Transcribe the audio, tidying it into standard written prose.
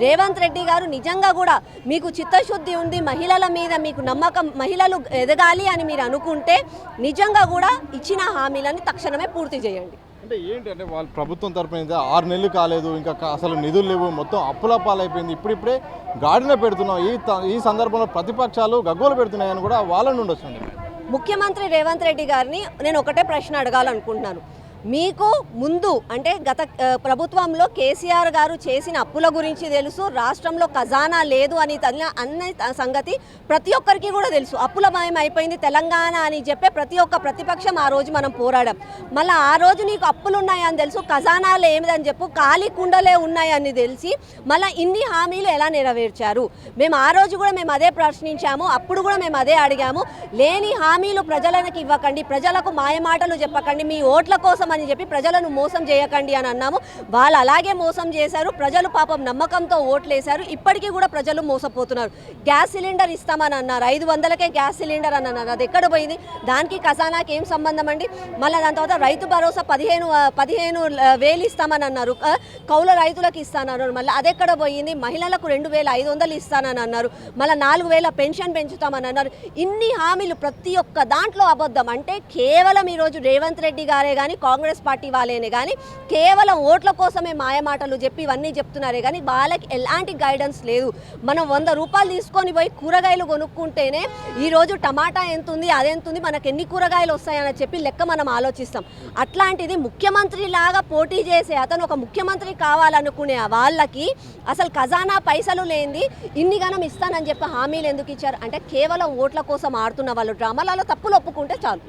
రేవంత్ రెడ్డి గారు నిజంగా కూడా మీకు చిత్తశుద్ధి ఉంది, మహిళల మీద మీకు నమ్మకం, మహిళలు ఎదగాలి అని మీరు అనుకుంటే నిజంగా కూడా ఇచ్చిన హామీలను తక్షణమే పూర్తి చేయండి. అంటే ఏంటి అంటే వాళ్ళ ప్రభుత్వం తరపున 6 నెలలు కాలేదు, ఇంకా అసలు నిధులు లేవు, మొత్తం అప్పుల పాలైపోయింది, ఇప్పుడిప్పుడే గాడిన పెడుతున్నాం, ఈ సందర్భంలో ప్రతిపక్షాలు గగ్గోలు పెడుతున్నాయని కూడా వాళ్ళ నుండి వస్తుంది. ముఖ్యమంత్రి రేవంత్ రెడ్డి గారిని నేను ఒకటే ప్రశ్న అడగాలనుకుంటున్నాను. మీకు ముందు అంటే గత ప్రభుత్వంలో కేసీఆర్ గారు చేసిన అప్పుల గురించి తెలుసు, రాష్ట్రంలో ఖజానా లేదు అని అన్న సంగతి ప్రతి ఒక్కరికి కూడా తెలుసు. అప్పులమయం అయిపోయింది తెలంగాణ అని చెప్పే ప్రతి ఒక్క ప్రతిపక్షం ఆ రోజు మనం పోరాడాం. మళ్ళీ ఆ రోజు నీకు అప్పులు ఉన్నాయని తెలుసు, ఖజానాలు ఏమిదని చెప్పు, ఖాళీ కుండలే ఉన్నాయని తెలిసి మళ్ళీ ఇన్ని హామీలు ఎలా నెరవేర్చారు? మేము ఆ రోజు కూడా మేము అదే ప్రశ్నించాము, అప్పుడు కూడా మేము అదే అడిగాము. లేని హామీలు ప్రజలకు ఇవ్వకండి, ప్రజలకు మాయమాటలు చెప్పకండి, మీ ఓట్ల కోసం అని చెప్పి ప్రజలను మోసం చేయకండి అని అన్నాము. వాళ్ళు అలాగే మోసం చేశారు. ప్రజలు పాపం నమ్మకంతో ఓట్లేశారు. ఇప్పటికీ కూడా ప్రజలు మోసపోతున్నారు. గ్యాస్ సిలిండర్ ఇస్తామని అన్నారు, 500కే గ్యాస్ సిలిండర్ అని అన్నారు. అది ఎక్కడ పోయింది? దానికి ఖజానాకి ఏం సంబంధం అండి? మళ్ళీ దాని తర్వాత రైతు భరోసా 15,000 ఇస్తామని అన్నారు, కౌల రైతులకు ఇస్తానన్నారు. మళ్ళీ అది ఎక్కడ పోయింది? మహిళలకు 2,500 ఇస్తానని అన్నారు. మళ్ళీ 4,000 పెన్షన్ పెంచుతామని అన్నారు. ఇన్ని హామీలు ప్రతి ఒక్క దాంట్లో అబద్ధం. అంటే కేవలం ఈరోజు రేవంత్ రెడ్డి గారే కానీ కాంగ్రెస్ పార్టీ వాళ్ళేనే కానీ కేవలం ఓట్ల కోసమే మాయమాటలు చెప్పి ఇవన్నీ చెప్తున్నారే కానీ వాళ్ళకి ఎలాంటి గైడెన్స్ లేదు. మనం 100 రూపాయలు తీసుకొని పోయి కూరగాయలు కొనుక్కుంటేనే ఈరోజు టమాటా ఎంత ఉంది, అదెంత ఉంది, మనకు ఎన్ని కూరగాయలు వస్తాయని చెప్పి లెక్క మనం ఆలోచిస్తాం. అట్లాంటిది ముఖ్యమంత్రి లాగా పోటీ చేసే అతను ఒక ముఖ్యమంత్రి కావాలనుకునే వాళ్ళకి అసలు ఖజానా పైసలు లేనిది ఇన్ని గణం ఇస్తానని చెప్పి హామీలు ఎందుకు ఇచ్చారు? అంటే కేవలం ఓట్ల కోసం ఆడుతున్న వాళ్ళు డ్రామాలలో తప్పులు ఒప్పుకుంటే చాలు.